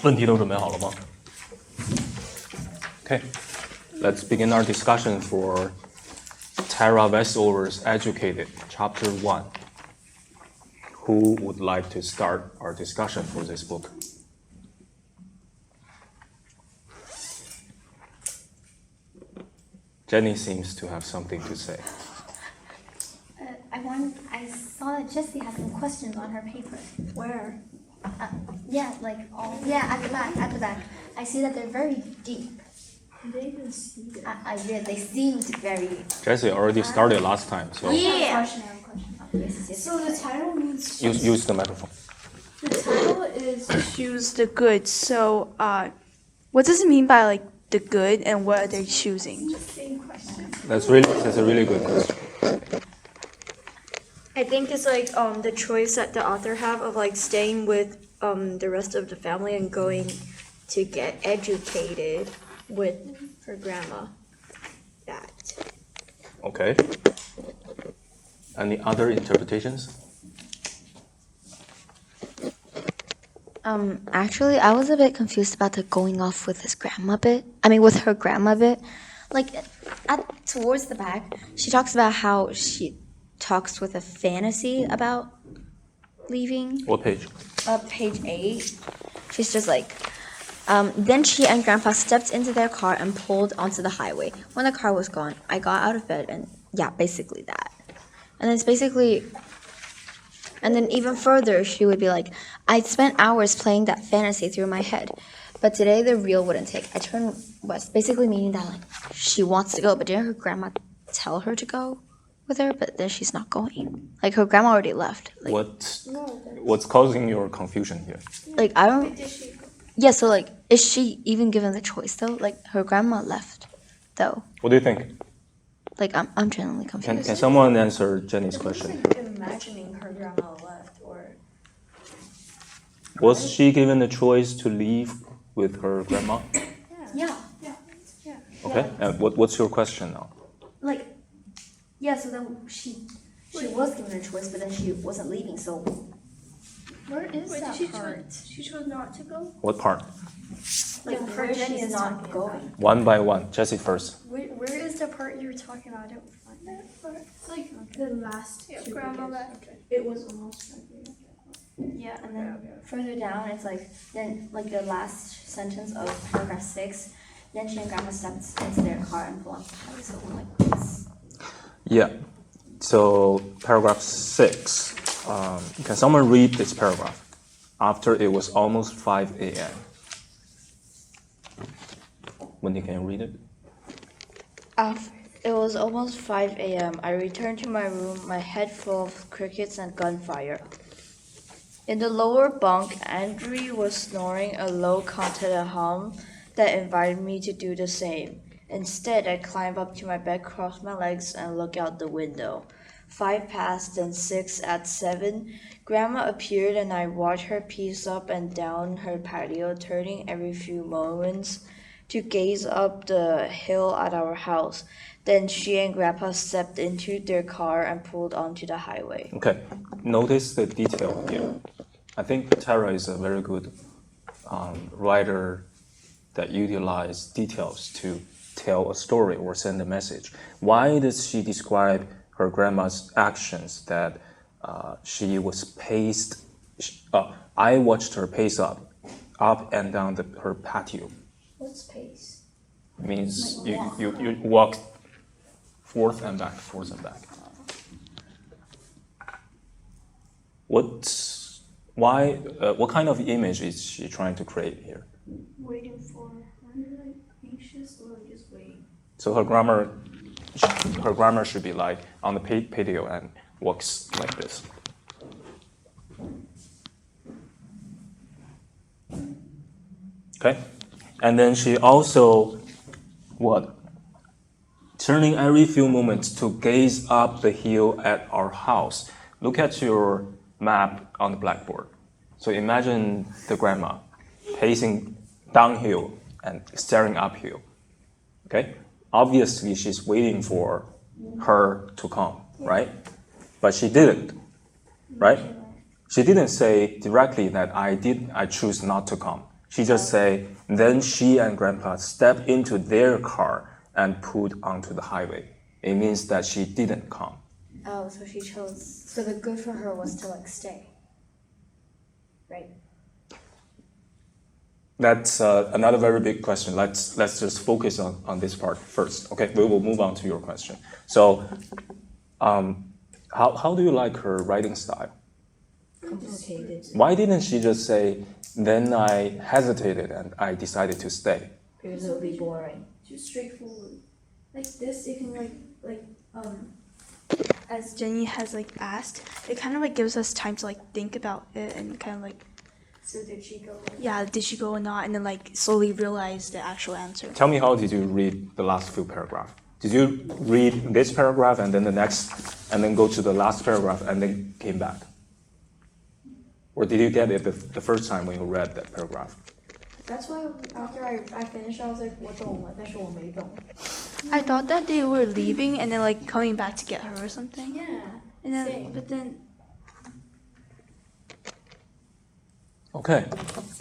问题都准备好了吗 Okay, let's begin our discussion for Tara Westover's Educated, Chapter 1. Who would like to start our discussion for this book? Jenny seems to have something to say. I saw that Jessie had some questions on her paper. Where? At the back. I see that they're very deep. They didn't see it. I did. They seemed very. Jessie already started last time, so I have a question. So the title means use the microphone. the title is choose the good. So what does it mean by like the good and what are they choosing? Same question. That's a really good question. I think it's like the choice that the author have of like staying with the rest of the family and going to get educated with her grandma. That. Okay. Any other interpretations? Actually, I was a bit confused about the going off with his grandma bit. I mean, with her grandma bit. Like, towards the back, she talks about how she talks with a fantasy about leaving. What page? Page 8. She's just like, then she and Grandpa stepped into their car and pulled onto the highway. When the car was gone, I got out of bed and, yeah, basically that. And it's basically, and then even further, she would be like, I spent hours playing that fantasy through my head, but today the real wouldn't take. I turned west, basically meaning that, like, she wants to go, but didn't her grandma tell her to go with her? But then she's not going. Like, her grandma already left. Like, What's causing your confusion here? like, I don't, yeah, so, like, is she even given the choice, though? Like, her grandma left, though. What do you think? Like, I'm genuinely confused. Can someone answer Jenny's question? Imagining her grandma left or. Was she given the choice to leave with her grandma? Yeah. Okay, and what's your question now? Like, yeah. So then she was given a choice, but then she wasn't leaving. So Where is that she part? She chose not to go. What part? like her Jenny is not going. One by one. Jessie first. Where is the part you were talking about? I don't find that part. It's like the last two grandma pages. left. It was almost like Yeah, and then further down, it's like then like the last sentence of paragraph 6. Then she and Grandma stepped into their car and pulled off the highway. So I'm like, it's Yeah. So paragraph 6. Can someone read this paragraph? After it was almost 5 a.m. Wendy, can you read it? It was almost 5 a.m. I returned to my room, my head full of crickets and gunfire. In the lower bunk, Andrew was snoring a low contented hum that invited me to do the same. Instead, I climbed up to my bed, crossed my legs, and looked out the window. 5 passed, then 6 at 7. Grandma appeared and I watched her pace up and down her patio, turning every few moments to gaze up the hill at our house. Then she and Grandpa stepped into their car and pulled onto the highway. Okay. Notice the detail here. I think Tara is a very good writer that utilizes details to tell a story or send a message. Why does she describe her grandma's actions that she was paced? I watched her pace up and down her patio. what's pace? Means you walk forth and back. What kind of image is she trying to create here? waiting for her, like anxious or just waiting. So her grammar should be like on the patio and walks like this. Okay, and then she also turning every few moments to gaze up the hill at our house. Look at your map on the blackboard. So imagine the grandma pacing downhill and staring uphill. Okay? Obviously, she's waiting for her to come, right? But she didn't, right? She didn't say directly that I choose not to come. She just say, then she and Grandpa stepped into their car and pulled onto the highway. It means that she didn't come. Oh, so she chose. So the good for her was to like stay. Right. That's another very big question. Let's just focus on this part first. Okay, we will move on to your question. So, how do you like her writing style? Complicated. Why didn't she just say, then I hesitated and I decided to stay? Because it would be boring. Too straightforward. Like this, you can As Jenny has like asked, it kind of like gives us time to like think about it and kind of like, So did she go? yeah, did she go or not, and then like slowly realize the actual answer. Tell me, how did you read the last few paragraphs? Did you read this paragraph and then the next, and then go to the last paragraph and then came back? Or did you get it the first time when you read that paragraph? That's why after I finished, I was like, 我懂了，但是我没懂。 I thought that they were leaving and then like coming back to get her or something. Yeah. And then, Same. but then, Okay,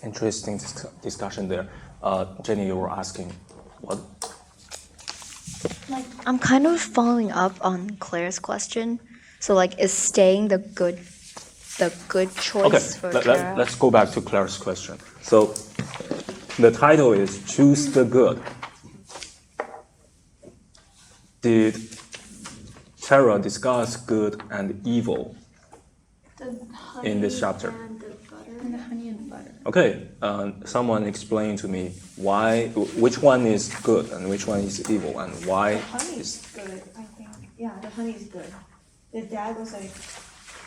interesting discussion there. Jenny, you were asking what? I'm kind of following up on Claire's question. So like, is staying the good choice Okay, for Clara? let's go back to Claire's question. So, the title is Choose the Good. Did Tara discuss good and evil in this chapter? And the honey and butter. Okay, someone explain to me which one is good and which one is evil, and why Honey is is good, I think. Yeah, the honey is good. The dad was like,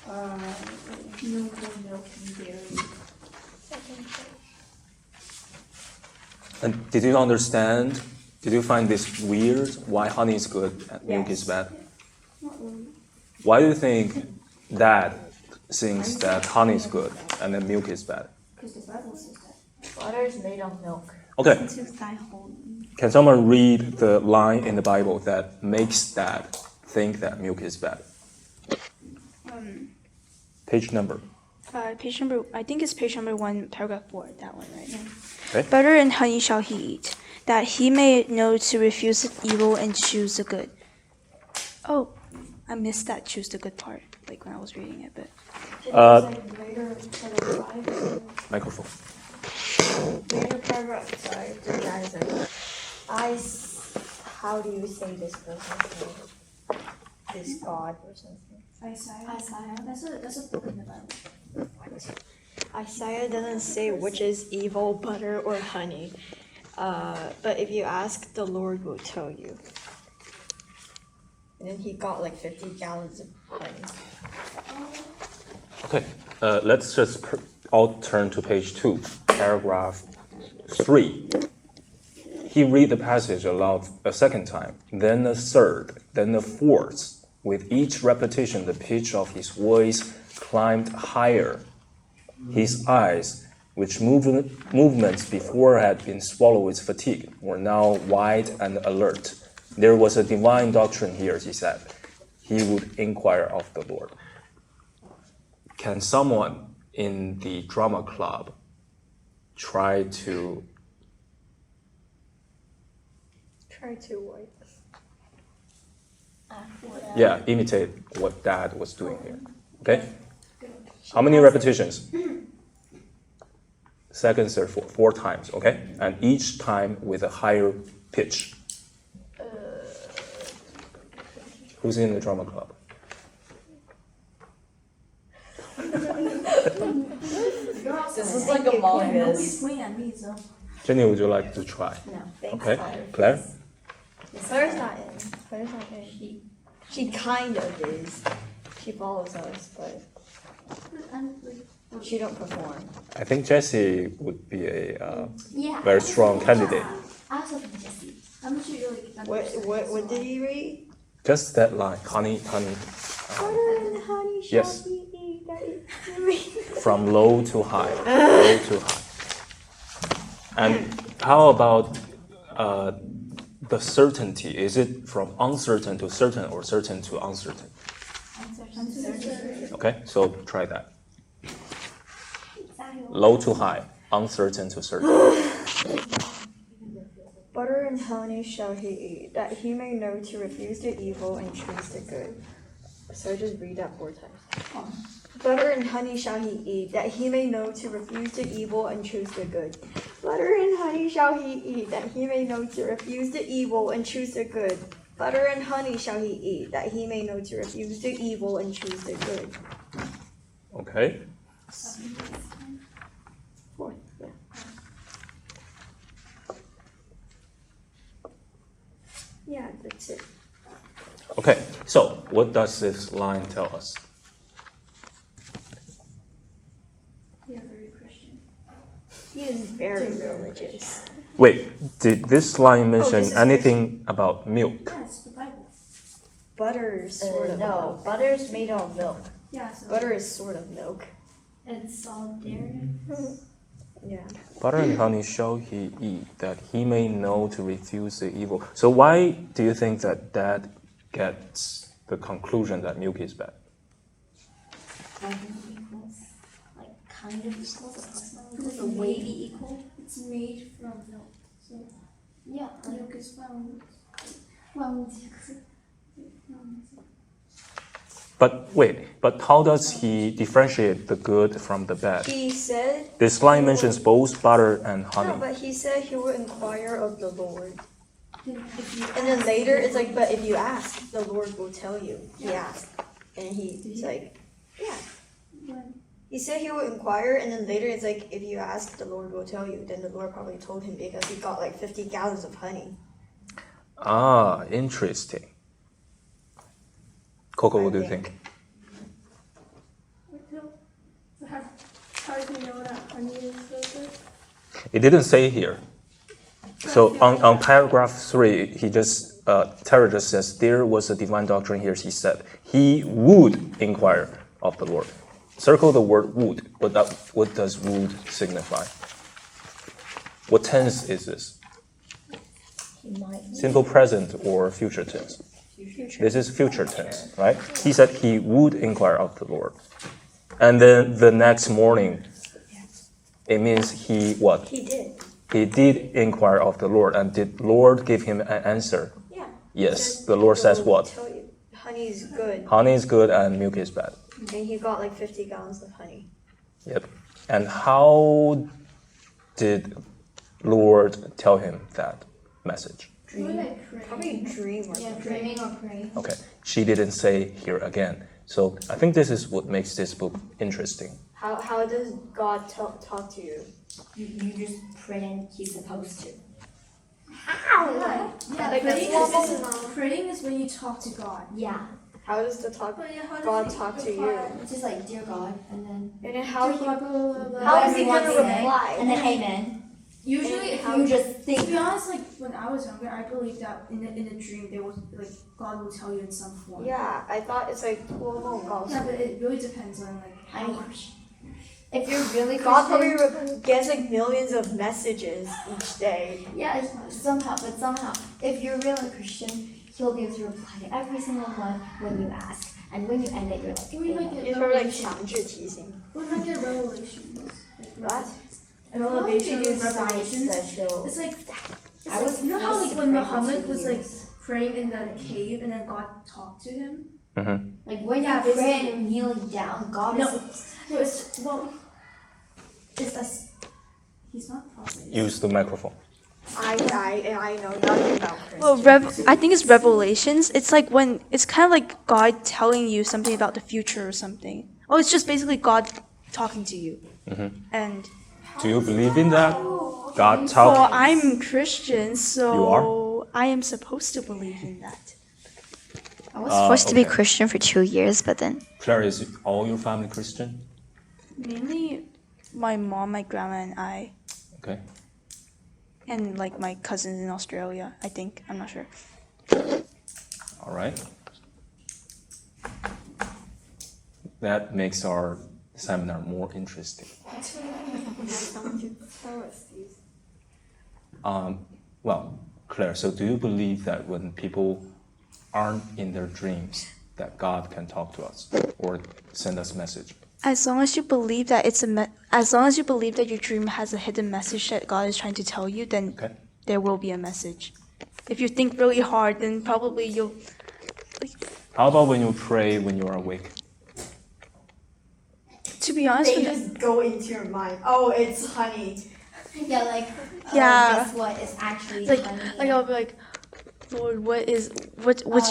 no more milk and dairy. And did you understand? Did you find this weird? Why honey is good and milk is bad? Why do you think Dad thinks that honey is good and then milk is bad? Because the Bible says that. Butter is made of milk. Okay, can someone read the line in the Bible that makes Dad think that milk is bad? Page number. page number, I think it's page number 1, paragraph 4, that one, right? Okay. Butter and honey shall he eat, that he may know to refuse the evil and choose the good. Oh, I missed that choose the good part, like when I was reading it, but. Microphone. Later paragraph, sorry, the dad is like, how do you say this person's name? This God or something. Isaiah. That's a book in the Bible. Isaiah doesn't say which is evil, butter or honey. But if you ask, the Lord will tell you. And then he got like 50 gallons of honey. Okay, let's just all turn to page 2, paragraph 3. He read the passage aloud a second time, then a third, then a fourth. With each repetition, the pitch of his voice climbed higher. His eyes, which movements before had been swallowed with fatigue, were now wide and alert. There was a divine doctrine here, he said. He would inquire of the Lord. Can someone in the drama club try to what? imitate what Dad was doing here? Okay? How many repetitions? Second, third, four times, okay? And each time with a higher pitch. Who's in the drama club? This is like Among Us. Jenny, would you like to try? No. Okay. Claire? Claire's not in. Claire's not in. She kind of is. She follows us, but she don't perform. I think Jessie would be a Yeah. very strong candidate. I was hoping Jesse. How much you really What did you read? Just that line, honey. Butter and honey shall Yes. be eaten. From low to high. Low to high. And how about the certainty? Is it from uncertain to certain or certain to uncertain? Okay, so try that. Low to high. uncertain to certain. Butter and honey shall he eat, that he may know to refuse the evil and choose the good. So just read that 4 times. Butter and honey shall he eat, that he may know to refuse the evil and choose the good. Butter and honey shall he eat, that he may know to refuse the evil and choose the good. Butter and honey shall he eat, that he may know to refuse the evil and choose the good. Okay. 4, yeah. Yeah, that's it. Okay, so what does this line tell us? You're very Christian. He is very religious. Wait, did this line mention this is anything about milk? Yeah, it's the Bible. Butter is sort of No, milk. butter is made of milk. Yeah, so Butter is sort of milk. it's all dairy. Yeah. Butter and honey shall he eat, that he may know to refuse the evil. So why do you think that Dad gets the conclusion that milk is bad? Like kind of equals, approximately. The weight be equal. It's made from milk. So yeah, milk is found. But wait, but how does he differentiate the good from the bad? He said. This line mentions both butter and No, honey. but he said he would inquire of the Lord. If you And then later it's like, but if you ask, the Lord will tell you. He asked. And he's like, yeah. He said he would inquire, and then later it's like, if you ask, the Lord will tell you. Then the Lord probably told him because he got like 50 gallons of honey. Ah, interesting. Coco, what do you I think? How do you know that honey is so good? It didn't say here. So on paragraph 3, he just Terry just says there was a divine doctrine here. He said he would inquire of the Lord. Circle the word would. What does would signify? What tense is this? Simple present or future tense? This is future tense, right? He said he would inquire of the Lord. And then the next morning, it means he what? He did. He did inquire of the Lord. And did Lord give him an answer? Yeah. Yes. The Lord says what? Tell you, honey is good. Honey is good and milk is bad. And he got like 50 gallons of honey. Yep. And how did Lord tell him that message? Probably dream or something. Dreaming or praying. Okay. She didn't say here again. So I think this is what makes this book interesting. How does God talk to you? You just pretend he's supposed to. How? Yeah, Like praying is when you talk to God. Yeah. How does God talk to you? It's just like, dear God, and then how dear God, blah, blah, blah, blah. how is he Everyone gonna say, reply? And then amen. Usually, if you just think. To be honest, like when I was younger, I believed that in a dream there was like God will tell you in some form. Yeah, I thought it's like Yeah, but it really depends on like how much. If you're really God Christian, probably gets like millions of messages each day. Yeah, somehow, if you're really Christian, he'll be able to reply to every single one when you ask, and when you end it, you're like, we might get He's probably like 强制提醒. we might get revelations. What? elevation is Revelations. special. It's like, I was you know how like when praying for Muhammad 2 was like years. praying in the cave and then God talked to him. Mm-hmm. Like when Yeah, you pray basically- and you're kneeling down, God No, is no, it's it's a. He's not prophet. Use the microphone. I know nothing about Christians. Well, I think it's Revelations. It's like when it's kind of like God telling you something about the future or something. Oh, it's just basically God talking to you. And Do you believe in that? God well, talk. I'm Christian, so You are? I am supposed to believe in that. I was supposed to be okay. Christian for 2 years, but then Claire, is all your family Christian? Mainly my mom, my grandma, and I, Okay. and like my cousins in Australia, I think. I'm not sure. All right. That makes our seminar more interesting. Well, Claire, so do you believe that when people aren't in their dreams, that God can talk to us or send us message? As long as you believe that as long as you believe that your dream has a hidden message that God is trying to tell you, then Okay. there will be a message. If you think really hard, then probably you'll. How about when you pray when you are awake? To be honest, They when- just go into your mind. Oh, it's honey. Yeah, like Yeah. guess what is actually like honey. I'll be like, Lord, which is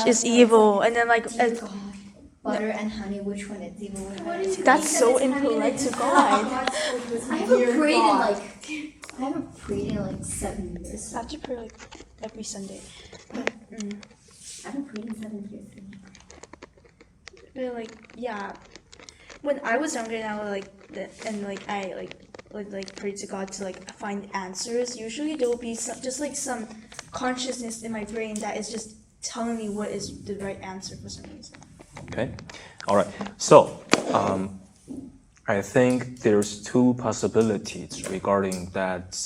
it's evil, like, and then like dear God, butter and honey, which one is evil? Which one is that's honey? so impolite to God. I haven't prayed in like 7 years. I have to pray like every Sunday. I haven't prayed in 7 years. But like yeah, when I was younger, and I would I would pray to God to like find answers. Usually there will be some consciousness in my brain that is just telling me what is the right answer for some reason. Okay. All right. So, I think there's two possibilities regarding that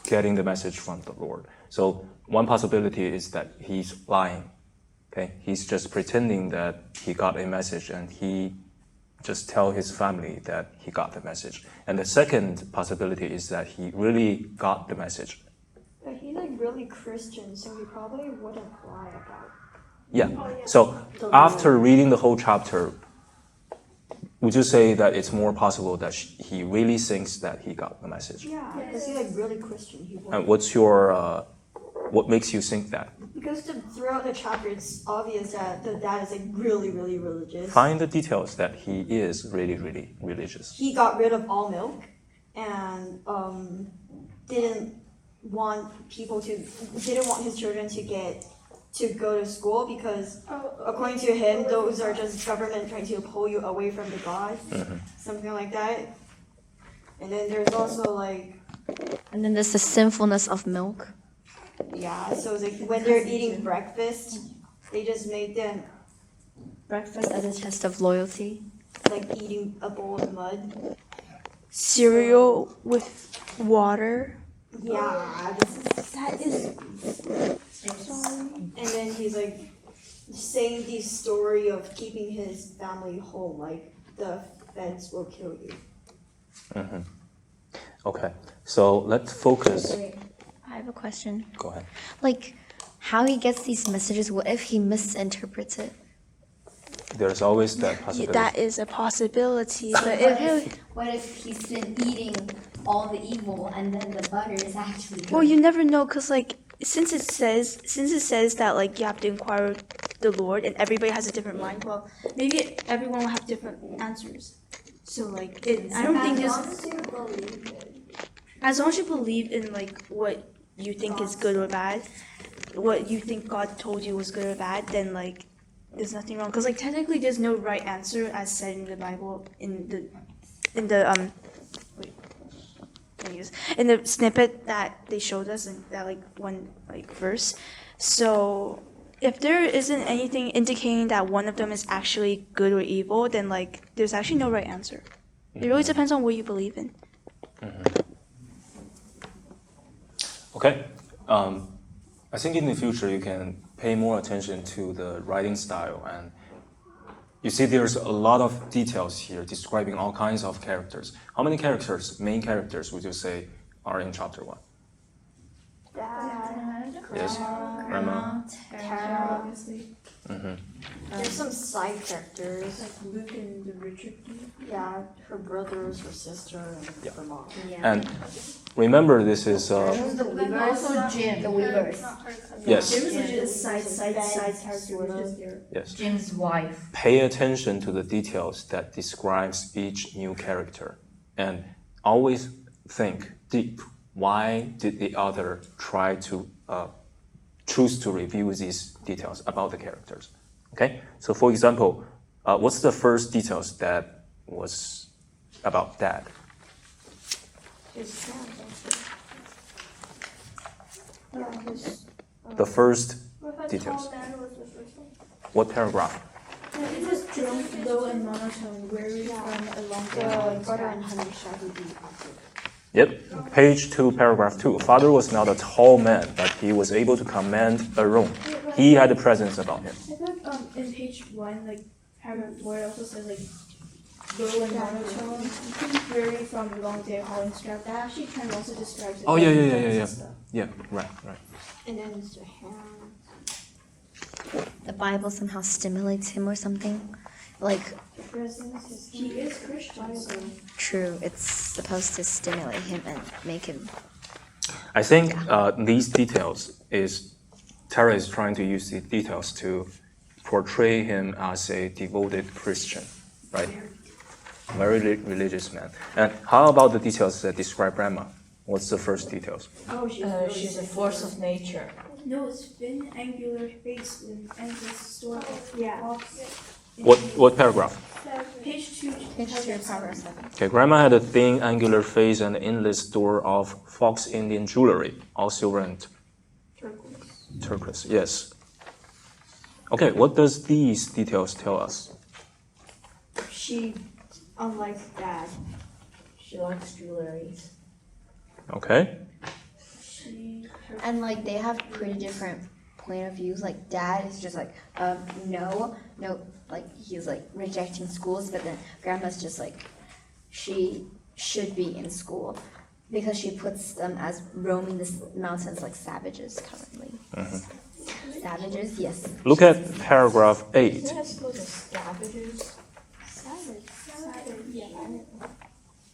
getting the message from the Lord. So, one possibility is that he's lying. Okay. He's just pretending that he got a message and he just tell his family that he got the message. And the second possibility is that he really got the message. But he's like really Christian, so he probably wouldn't lie about. Yeah. So after reading the whole chapter, would you say that it's more possible that he really thinks that he got the message? Yeah, because he's like really Christian. He wouldn't. And what's your what makes you think that? Because throughout the chapter, it's obvious that the dad is like really, really religious. Find the details that he is really, really religious. He got rid of all milk, and didn't want his children to go to school because according to him, those are just government trying to pull you away from the God, something like that. And then there's also like, And then there's the sinfulness of milk. yeah, so it's like when they're eating breakfast, they just made them Breakfast as a test of loyalty. like eating a bowl of mud. Cereal with water. Yeah, that is. And then he's like saying the story of keeping his family home, like the feds will kill you. Okay. So let's focus. I have a question. Go ahead. Like, how he gets these messages, what if he misinterprets it? There's always that possibility. That is a possibility, but if What if he's been eating all the evil and then the butter is actually good? well, you never know, cause like since it says that like you have to inquire the Lord and everybody has a different mind. Well, maybe everyone will have different answers. So like I don't think there's. As long as you believe in like what you think is good or bad, what you think God told you was good or bad, then like there's nothing wrong. Because like technically there's no right answer as said in the Bible in the snippet that they showed us in that like one like verse. So if there isn't anything indicating that one of them is actually good or evil, then like there's actually no right answer. It really depends on what you believe in. Okay. I think in the future you can pay more attention to the writing style, and you see there's a lot of details here describing all kinds of characters. How many main characters would you say are in chapter 1? Dad, Yes, Grandma. Tara, there's some side characters. Like Luke and the Richard dude. Yeah, her brothers, her sister, and her mom. And remember, this is And also Jim. The weavers. yes, Jim is just side character. Just there. yes. Jim's wife. Pay attention to the details that describes each new character, and always think deep. Why did the author try to choose to reveal these details about the characters? Okay, so for example, what's the first details that was about Dad? The first details. What paragraph? It was drone low and monotone, weary from a long The butter and honey shall he be. Yep, page 2, paragraph 2. Father was not a tall man, but he was able to command a room. He had a presence about him. I thought in page 1, like paragraph 4, it also says like low and monotone. You can vary from long day hauling strap. That actually kind of also describes. Oh, yeah. Yeah, right. And then Mr. Ham. The Bible somehow stimulates him or something. Like, He is Christian, so true, it's supposed to stimulate him and make him. I think these details is Tara is trying to use the details to portray him as a devoted Christian, right? Very religious man. And how about the details that describe grandma? What's the first details? She's a force of nature. no, it's thin, angular face with endless store of fox. What paragraph? Page 2. Page 2, paragraph 7. Okay, grandma had a thin, angular face and endless store of fox Indian jewelry, all silver and turquoise. Yes. Okay, what does these details tell us? She, unlike Dad, She likes jewelries. Okay. And like they have pretty different point of views. Like dad is just like, no, like he's like rejecting schools, but then grandma's just like, she should be in school because she puts them as roaming the mountains like savages currently. Savages, yes. Look at paragraph 8. Let's go to scavengers.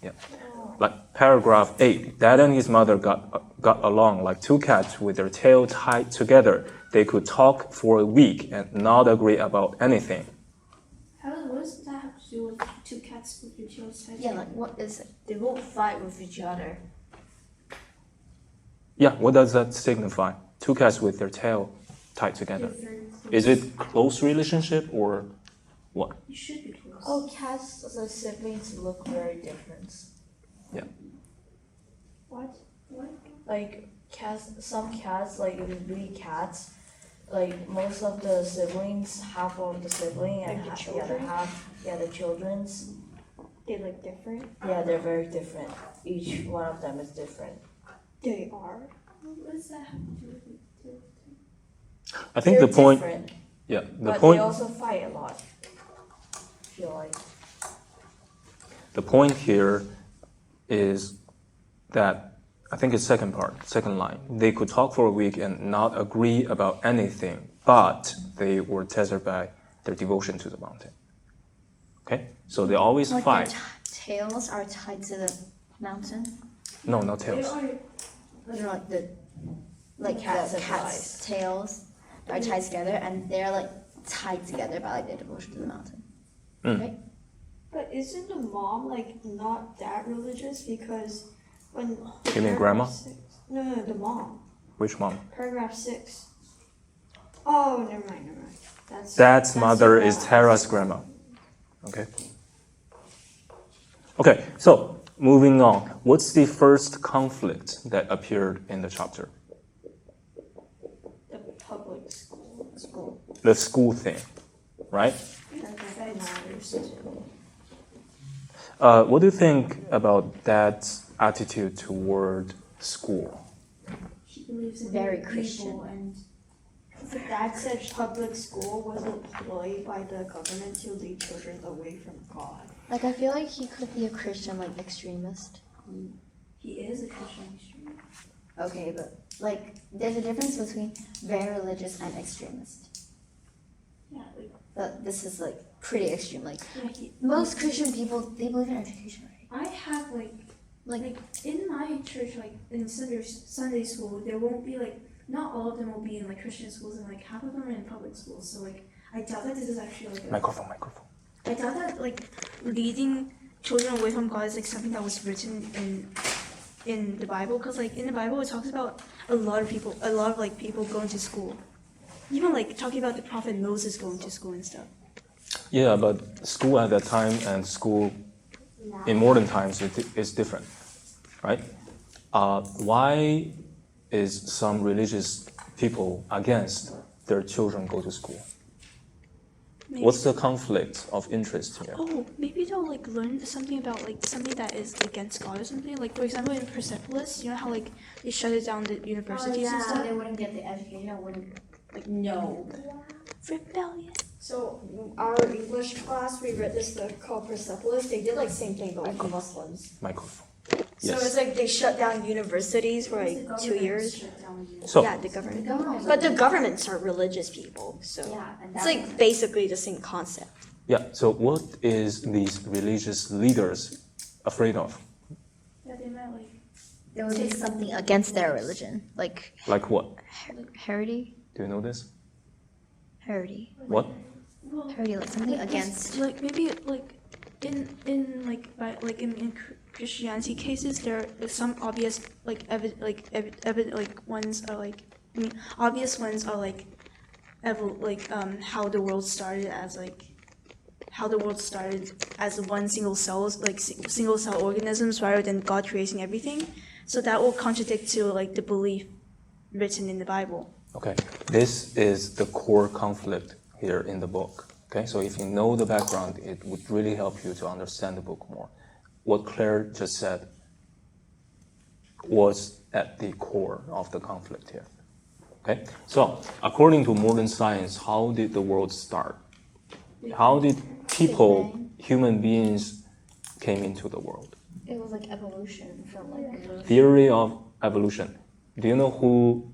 Yeah. Like paragraph 8. Dad and his mother got along like two cats with their tail tied together. They could talk for a week and not agree about anything. what does that have to do with two cats with your tails tied? Yeah, like what is it? They won't fight with each other. Yeah, what does that signify? Two cats with their tail tied together. Is it close relationship or what? You should be close. Oh, cats as siblings look very different. Yeah. What? Like some cats, like if you breed cats, like most of the siblings, half of the sibling and Like the the other half, the children's. They look different. Yeah, they're very different. Each one of them is different. They are. What does that have to do with it? I think They're the point. different, Yeah, the but point. they also fight a lot. I feel like. The point here is that I think it's second line. They could talk for a week and not agree about anything, but they were tethered by their devotion to the mountain. Okay, so they always Like fight. their tails are tied to the mountain. No, not They tails. are. You know, like the Cats cat's symbolize. tails are tied together, and they're like tied together by like their devotion to the mountain. Mm. Right? But isn't the mom like not that religious because when You mean grandma? No, the mom. Which mom? Paragraph 6. Oh, never mind. Dad's mother the is grandma. Tara's grandma. Okay. Okay, so moving on. What's the first conflict that appeared in the chapter? The public school. The school thing, right? That matters too. What do you think about Dad's attitude toward school? He believes in Very evil Christian. and the dad said public school was a ploy by the government to lead children away from God. Like I feel like he could be a Christian like extremist. He is a Christian extremist. Okay, but like there's a difference between very religious and extremist. Yeah, like But this is like pretty extreme. Like yeah, most Christian people, they believe in education, right? I have like Like in my church, like in Sunday school, there won't be like not all of them will be in like Christian schools, and like half of them are in public schools. So like I doubt that this is actually like Microphone. I doubt that like leading children away from God is like something that was written in the Bible, because like in the Bible it talks about a lot of like people going to school, even like talking about the prophet Moses going to school and stuff. Yeah, but school at that time and school in modern times is different, right? Why is some religious people against their children go to school? What's the conflict of interest here? Oh, maybe they'll like learn something about like something that is against God or something. Like for example, in Persepolis, you know how like they shut it down the universities and stuff. they wouldn't get the education. I wouldn't like no. Rebellious. So our English class, we read this book called Persepolis. They did like same thing, but with the Muslims. Microphone. So Yes. it's like they shut down universities for like 2 years. So, Yeah, the government. But the governments are religious people, so Yeah, and it's like basically the same concept. yeah, so what is these religious leaders afraid of? Yeah, they meant like There would be something against their religion, like Like what? heresy. Do you know this? Heresy. What? Heresy, like something against. like maybe like in like by like in Christianity cases there are some obvious like ones are like I mean obvious ones are like how the world started as one single cells like single cell organisms rather than God creating everything. So that will contradict to like the belief written in the Bible. Okay, this is the core conflict here in the book. Okay, so if you know the background, it would really help you to understand the book more. What Claire just said was at the core of the conflict here. Okay, so according to modern science, how did the world start? How did people, human beings, came into the world? It was like evolution from like evolution. Theory of evolution. Do you know who?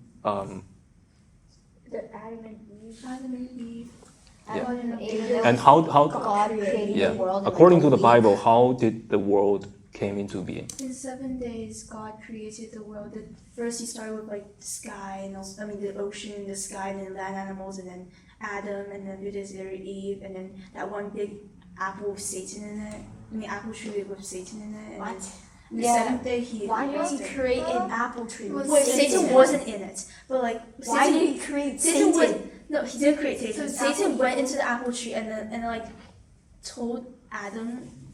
The Adam and Eve. Adam and Eve. Yeah. Adam and Eve. And how? God created Yeah. the world. According to the Bible, how did the world came into being? In 7 days, God created the world. First, He started with like the sky, and also, the ocean, the sky, and then land animals, and then Adam, and then it is Eve, and then that one big apple with Satan in it. Apple tree with Satan in it. And What? then the Yeah. 7th day, He Why did He create an apple tree? with Wait, Satan wasn't in it, but like Why Satan, did He create Satan? Satan? No, He didn't create Satan. So Satan apple went tree. into the apple tree and then like told Adam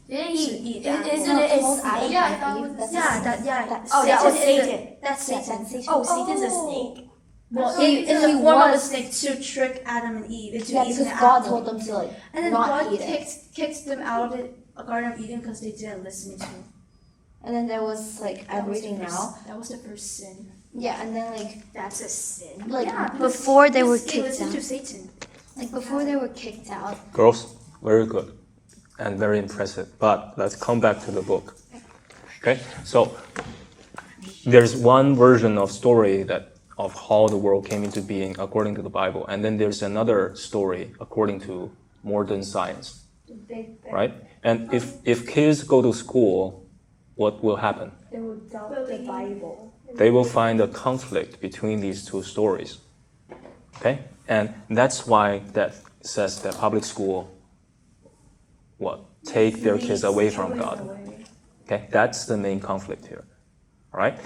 Didn't to He? eat the apple. Isn't it Told Adam Adam and and Eve? Eve? That's Yeah, a that yeah. That's Oh, that was Satan. Satan. That's Satan. Satan. Oh, Satan's a snake. Well, He- in the he form of a was- snake to trick Adam and Eve into Yeah, eating because the God apple. told them to like And then not God eat it. kicked them out of the Garden of Eden because they didn't listen to Him. And then there was like That was the everything first- now. That was the first sin. Yeah, and then like That's a sin. Like, because before they were they kicked listened out. to Satan. before they were kicked out. Girls, very good and very impressive. But let's come back to the book. Okay, so there's one version of story of how the world came into being according to the Bible, and then there's another story according to modern science, right? And if kids go to school, what will happen? They will doubt the Bible. They will find a conflict between these two stories. Okay? And that's why that says that public school take their kids away from God. Okay? That's the main conflict here. All right?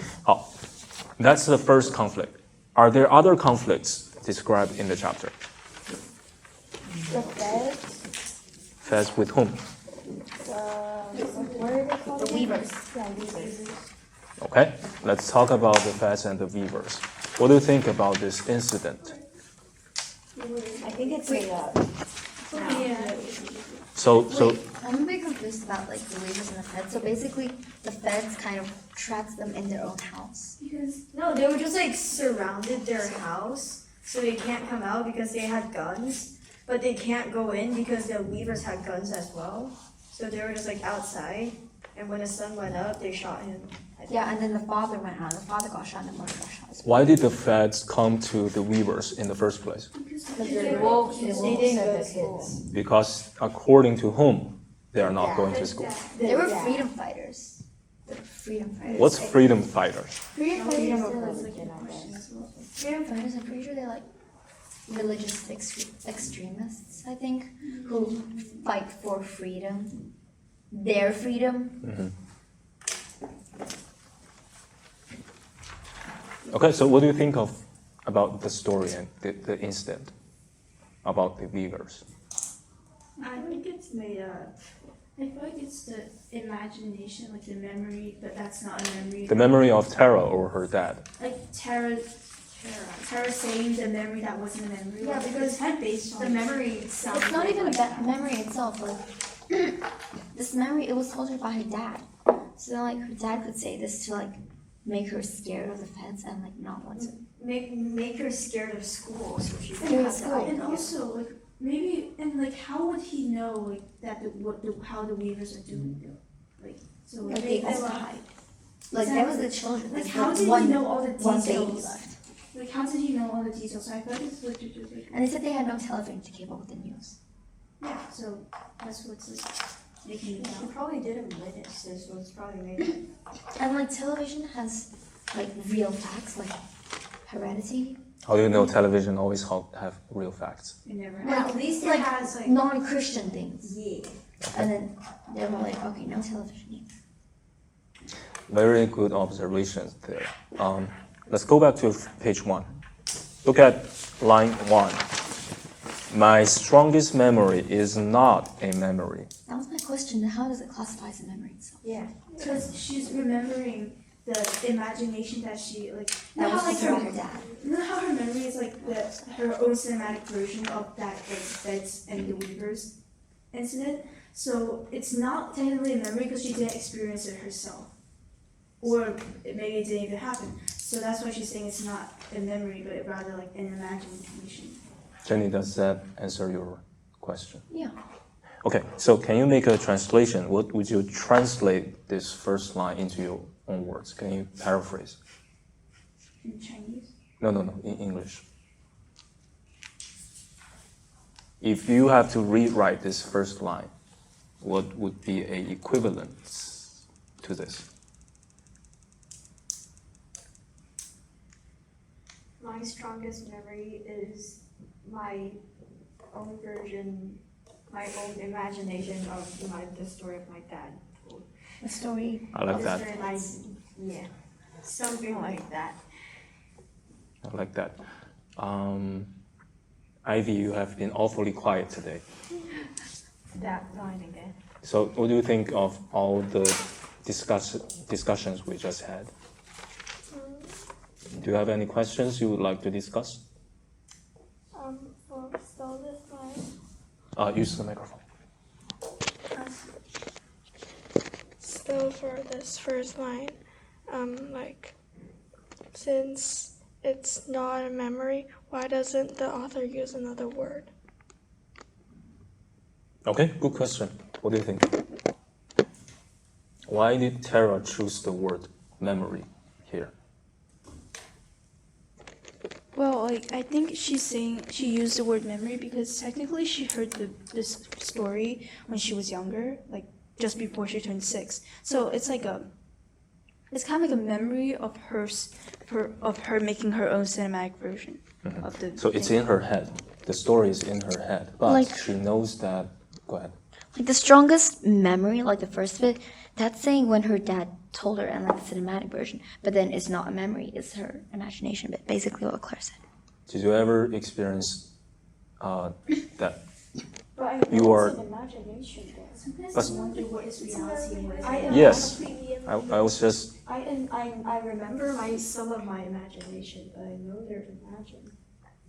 That's the first conflict. Are there other conflicts described in the chapter? The feds, Feds with whom? what are they called? The weavers. Okay? Let's talk about the feds and the weavers. What do you think about this incident? I think it's made up. Yeah. So I'm a bit confused about like the weavers and the feds. So basically, the feds kind of trapped them in their own house. No, they were just like surrounded their house, so they can't come out because they had guns, but they can't go in because the weavers had guns as well. So they were just like outside, and when the sun went up, they shot him. Yeah, and then the father went out. The father got shot, and the mother got shot. As well. why did the feds come to the weavers in the first place? Because the wolves, They didn't go to school. Because according to whom they are not going to school? they were freedom fighters. They were freedom fighters. What's freedom fighters? freedom fighters? Freedom of They're like, religion, I guess. freedom fighters. I'm pretty sure they're like religious extremists. I think who fight for freedom, their freedom. Okay, so what do you think about the story and the incident about the weavers? I think it's made up. I feel like it's the imagination, like the memory, but that's not a memory. The memory of Tara or her dad. Like Tara saying the memory that wasn't a memory. Yeah, Like, because it's kind of based on the memory sounds It's not even like about memory itself. Like this memory, it was told her by her dad. So like her dad could say this to like make her scared of the feds and like not want to. Make her scared of school, so she Scared of can school. And also, like maybe, and like, how would he know like that how the Weavers are doing though? Like, so Like they they also left. hide. Like there was the children. Like, Like how did one, he know all the one details? baby left. Like, how did he know all the details? So I thought this was just like, And they said they had no television to keep up with the news. yeah. So that's what's like making it She out. probably didn't witness this, so it's probably made it. And like television has like real facts, like heredity. How do you know television always have real facts? It never. Well, at least like it has like. non-Christian things. Yeah. And then they were like, okay, no television either. Very good observations there. Let's go back to page 1. Look at line 1. My strongest memory is not a memory. That was my question. How does it classify as a memory itself? Yeah, because she's remembering the imagination that she like. That was like just about her dad. You know how her memory is like her own cinematic version of that like Beds and the Weavers incident. So it's not technically a memory because she didn't experience it herself, or maybe it didn't even happen. So that's why she's saying it's not a memory, but rather like an imagination. Jenny, does that answer your question? Yeah. Okay, so can you make a translation? What would you translate this first line into your own words? Can you paraphrase? In Chinese. No, in English. If you have to rewrite this first line, what would be a equivalence to this? My strongest memory is my own version, my own imagination of the story of my dad. The story. I like that. Yeah, something like that. I like that. Ivy, you have been awfully quiet today. That line again. So what do you think of all the discussions we just had? Do you have any questions you would like to discuss? For this line. Use the microphone. So for this first line, since it's not a memory, why doesn't the author use another word? Okay, good question. What do you think? Why did Tara choose the word memory here? Well, I think she's saying she used the word memory because technically she heard this story when she was younger, like just before she turned 6. So it's kind of like a memory of her making her own cinematic version of the. So it's in her head. The story is in her head, but Like- she knows that. Go ahead. Like the strongest memory, like the first bit, that's saying when her dad told her and like the cinematic version. But then it's not a memory, it's her imagination bit. Basically what Claire said. Did you ever experience that? But I You know are- it's an imagination though. Sometimes But- I wonder what is reality and what is. Yes. I was just. I remember some of my imagination, but I know they're imagined.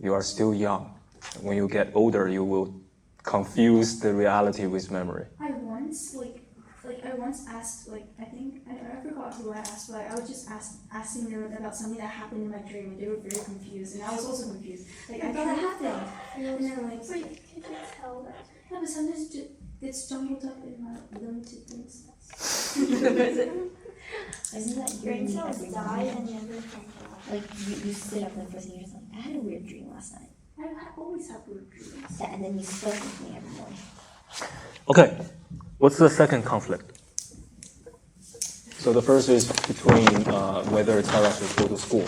You are still young. When you get older, you will confuse the reality with memory. I once asked I forgot who I asked, but I was just asking them about something that happened in my dream, and they were very confused, and I was also confused. Like I thought it happened, and then like Can you tell that? yeah, but sometimes it's jumbled up in my limited things. Isn't that Brain you cells every die morning? and never come back. Like you sit up and the first thing you're just like, I had a weird dream last night. I always have weird dreams. Yeah, and then you spoke with me every morning. Okay, what's the second conflict? So the first is between whether Tara should go to school.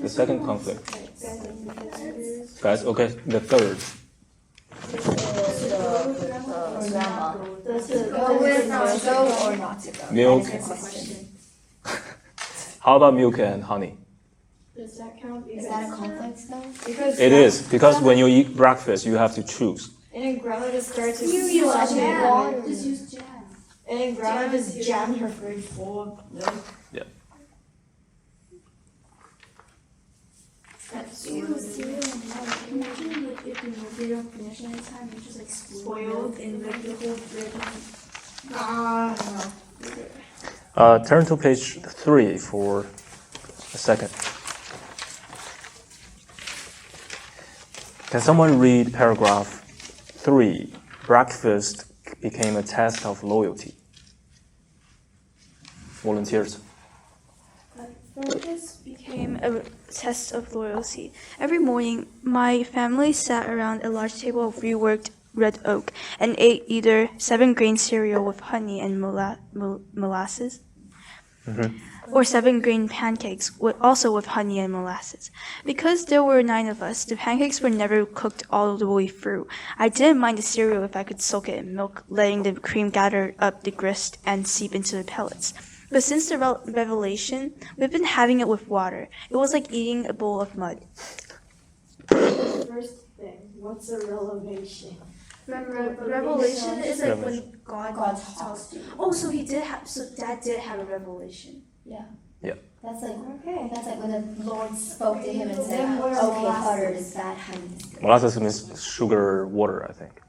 The second conflict. Guys, okay, the third. Grandma. To Go with, to go or not to go. Milk. That is the question. How about milk and honey? Does that count? Is that a conflict though? Because It is, because when you eat breakfast, you have to choose. and then grandma just started to use jam. just use jam. and then grandma just jammed her fridge full of milk. Yeah. Imagine like if the milk they don't finish any time, it's just like spoiled and like the whole bread. Turn to page 3 for a second. Can someone read paragraph 3? Breakfast became a test of loyalty. Volunteers. Breakfast became a test of loyalty. Every morning, my family sat around a large table of reworked red oak and ate either 7-grain cereal with honey and molasses, or 7-grain pancakes also with honey and molasses. Because there were 9 of us, the pancakes were never cooked all the way through. I didn't mind the cereal if I could soak it in milk, letting the cream gather up the grist and seep into the pellets. But since the revelation, we've been having it with water. It was like eating a bowl of mud. First thing, what's a revelation? Revelation is like when Revelation. God talks to you. Oh, so Dad did have a revelation. Yeah. Yeah. That's like when the Lord spoke to him and said, Then where's okay, molasses? butter is bad, honey is good. Molasses means sugar water, I think.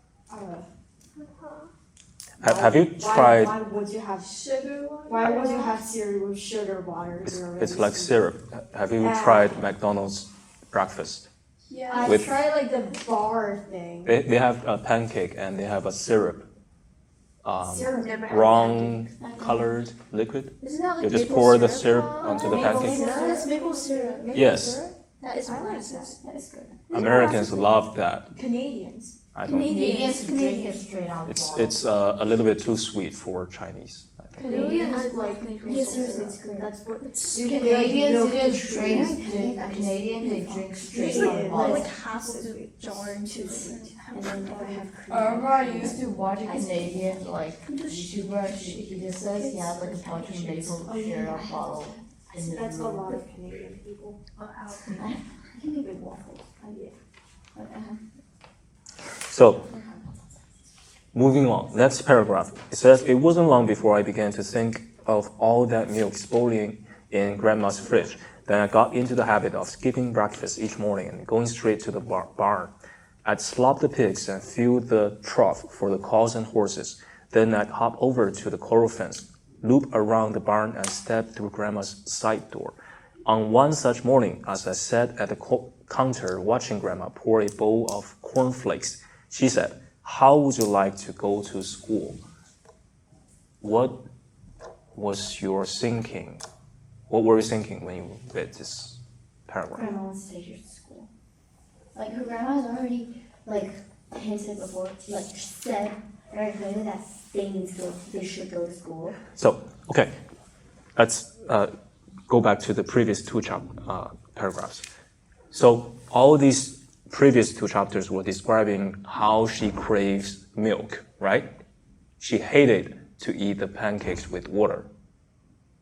Have you tried? Why would you have sugar water? Why would you have cereal with sugar water? It's like syrup. Have you tried McDonald's breakfast? Yeah. I with- tried like the bar thing. They have a pancake and they have a syrup, Syrup never had brown colored liquid. Isn't that like You just maple pour the syrup? syrup onto the Maple pancake. syrup? That's maple syrup. Yes, That is molasses. That is good. Americans love that. Canadians. I don't. Canadians, drink it straight out of the bottle. It's a little bit too sweet for Chinese, I think. Canadians like Yes, it's good. that's what Canadians just drink. Canadians they drink straight out of the bottle. Like half of the jar into And then they would have cream. I remember I used to watch a Canadian YouTuber. He just says he has like a bunch of maple syrup bottle in his That's a room. lot of Canadian people. I think they did waffles. So, moving on, next paragraph. It says, it wasn't long before I began to think of all that milk spoiling in Grandma's fridge. Then I got into the habit of skipping breakfast each morning and going straight to the barn. I'd slop the pigs and fill the trough for the cows and horses. Then I'd hop over to the coral fence, loop around the barn, and step through Grandma's side door. On one such morning, as I sat at the counter watching Grandma pour a bowl of cornflakes, she said, "How would you like to go to school?" What was your thinking? What were you thinking when you read this paragraph? Grandma wants to take her to school. Like her grandma's already like hinted before, like said very clearly that they should go to school. So, okay, let's go back to the previous two paragraphs. So all these previous 2 chapters were describing how she craves milk, right? She hated to eat the pancakes with water,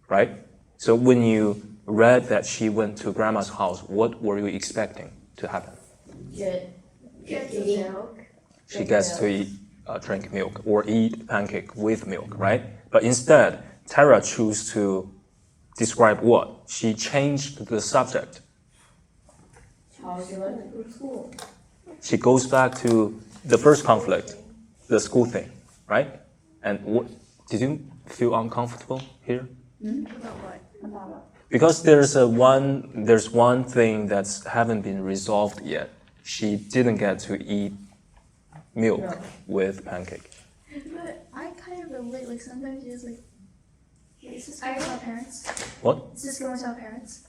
right? So when you read that she went to Grandma's house, what were you expecting to happen? Get milk. She gets to eat, drink milk or eat pancake with milk, right? But instead, Tara chose to describe what? She changed the subject. How would you like to go to school? She goes back to the first conflict, the school thing, right? And what, did you feel uncomfortable here? About what? Because there's one thing that's haven't been resolved yet. She didn't get to eat milk with pancake. But I kind of relate, like sometimes it's like, is this going to our parents? What? Is this going to our parents?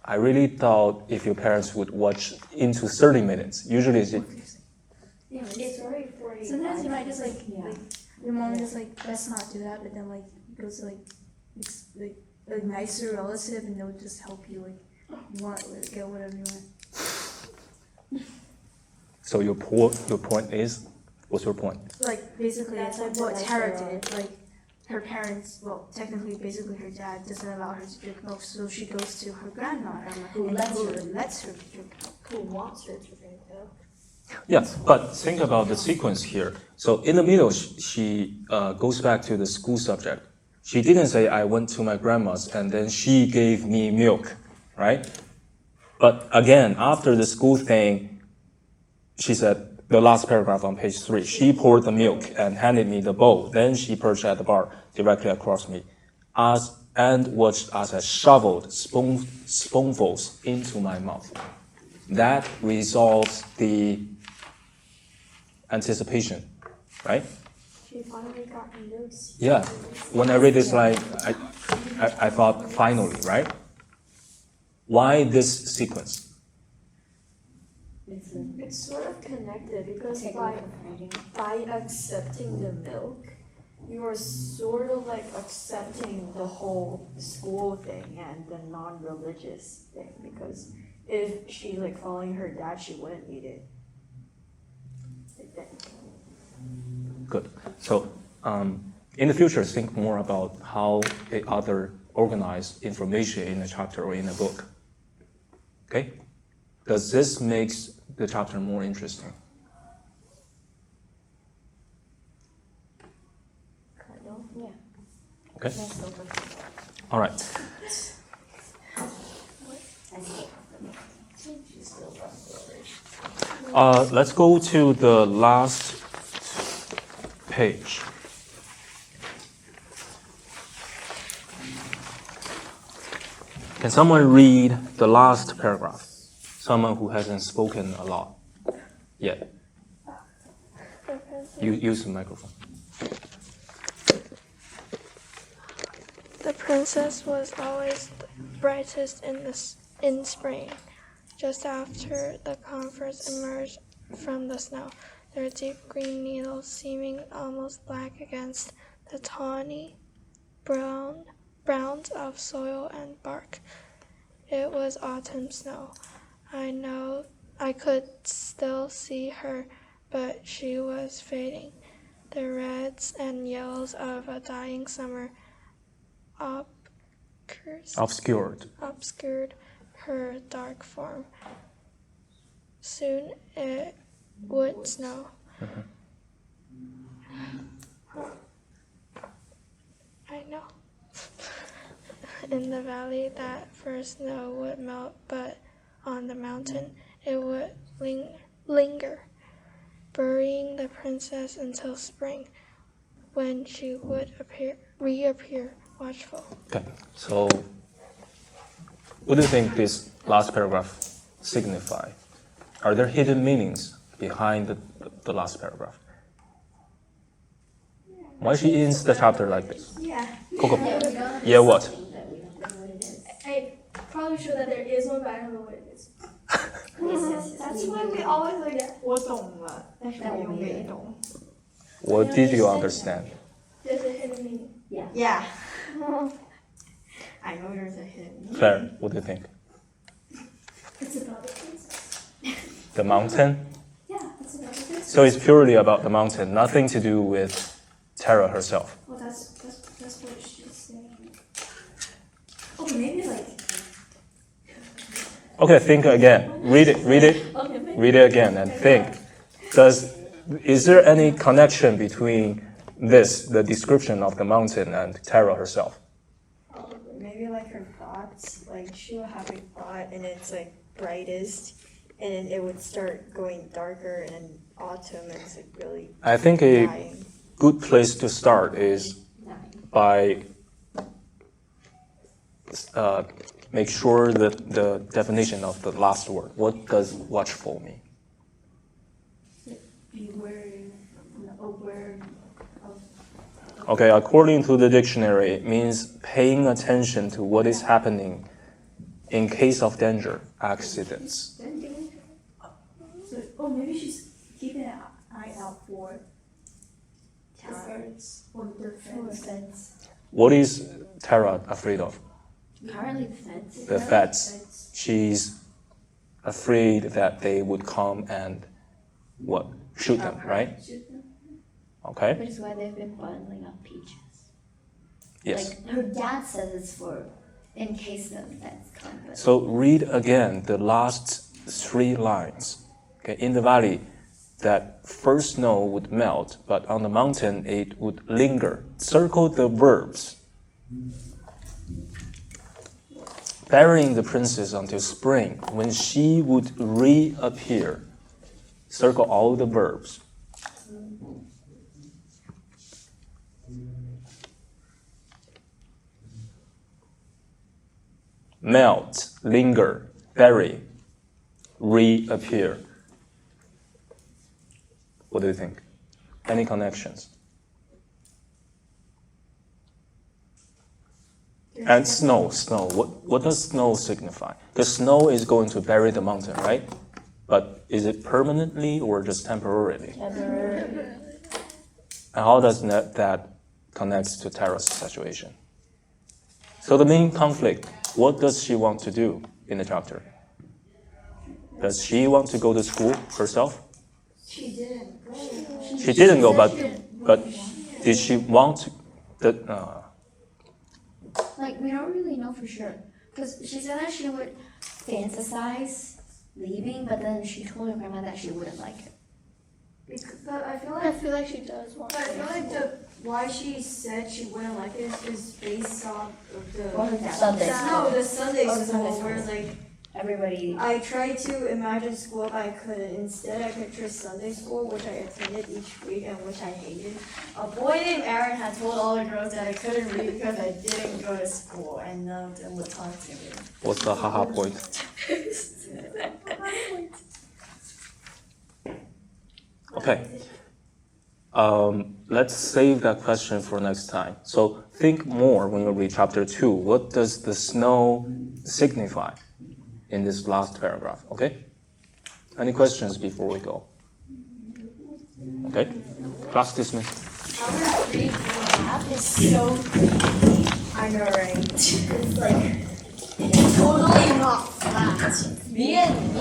I really thought if your parents would watch into 30 minutes. Usually it's Yeah, sometimes you might just like your mom is like, let's not do that, but then like it goes to like a nicer relative and they'll just help you get whatever you want. so your point is, what's your point? Like basically it's like what Tara did, like her parents, well technically basically her dad doesn't allow her to drink milk, so she goes to her grandma who lets her drink milk. Who wants her to drink milk? Yeah, but think about the sequence here. So in the middle, she goes back to the school subject. She didn't say, I went to my grandma's and then she gave me milk, right? But again, after the school thing, she said, the last paragraph on page 3, she poured the milk and handed me the bowl. Then she perched at the bar directly across me and watched as I shoveled spoonfuls into my mouth. that resolves the anticipation, right? She finally got news. Yeah. When I read this line, I thought finally, right? Why this sequence? It's sort of connected because by accepting the milk, you are sort of like accepting the whole school thing and the non-religious thing, because if she like following her dad, she wouldn't need it. I think. Good. So, in the future, think more about how the author organize information in a chapter or in a book. Okay? Does this make the chapter more interesting? Kind of, yeah. Okay? All right. Let's go to the last page. Can someone read the last paragraph? Someone who hasn't spoken a lot yet. You use the microphone. The princess was always brightest in spring. Just after the converse emerged from the snow, their deep green needles seeming almost black against the tawny browns of soil and bark. It was autumn snow. I know I could still see her, but she was fading. The reds and yellows of a dying summer obscured her dark form. Soon it would snow. I know. In the valley that first snow would melt, but on the mountain it would linger, burying the princess until spring, when she would reappear watchful. Okay, so what do you think this last paragraph signify? Are there hidden meanings behind the last paragraph? Why she ends the chapter like this? Yeah. Coco. Yeah, what? I probably sure that there is one, but I don't know what it is. That's why we always like 我懂了，但是我永远懂。 What did you understand? There's a hidden meaning. Yeah. I know there's a hidden meaning. Claire, what do you think? It's about the princess. The mountain? Yeah, it's about the princess. So it's purely about the mountain, nothing to do with Tara herself. Well, that's what she's saying. Okay, maybe like. Okay, think again. Read it again and think. Is there any connection between this, the description of the mountain, and Tara herself? Maybe like her thoughts, like she will have a thought and it's like brightest, and then it would start going darker, and in autumn it's like really I think a dying. good place to start is by make sure that the definition of the last word. What does watchful mean? Aware of. Okay, according to the dictionary, it means paying attention to what is happening in case of danger, accidents. So, maybe she's keeping an eye out for terrorists or the feds. What is Tara afraid of? Currently the feds. The feds. She's afraid that they would come and what? Shoot them, right? Shoot them. Okay. Which is why they've been bundling up peaches. Yes. Like her dad says it's for in case the feds come. But So read again the last 3 lines. Okay, in the valley, that first snow would melt, but on the mountain it would linger. Circle the verbs. Burying the princess until spring, when she would reappear. Circle all the verbs. Melt, linger, bury. reappear. What do you think? Any connections? And snow. What does snow signify? Because snow is going to bury the mountain, right? But is it permanently or just temporarily? Temporary. And how does that connect to Tara's situation? So the main conflict, what does she want to do in the chapter? Does she want to go to school herself? She didn't go. She didn't go, but did she want to? Like, we don't really know for sure. Because she said that she would fantasize leaving, but then she told her grandma that she wouldn't like it. But I feel I feel like she does want But I to. feel like why she said she wouldn't like it is based on Well, her the dad. Sunday. the Sunday Oh, the school, Sunday where school. like Everybody. I tried to imagine school, but I couldn't. Instead, I pictured Sunday school, which I attended each week and which I hated. A boy named Aaron had told all the girls that I couldn't read because I didn't go to school, and none of them would talk to me. What's the haha point? Okay. Let's save that question for next time. So think more when you read chapter 2. What does the snow signify in this last paragraph? Okay? Any questions before we go? Okay? Class dismissed. That is so creepy. I know, right? It's like totally not flat. Me and I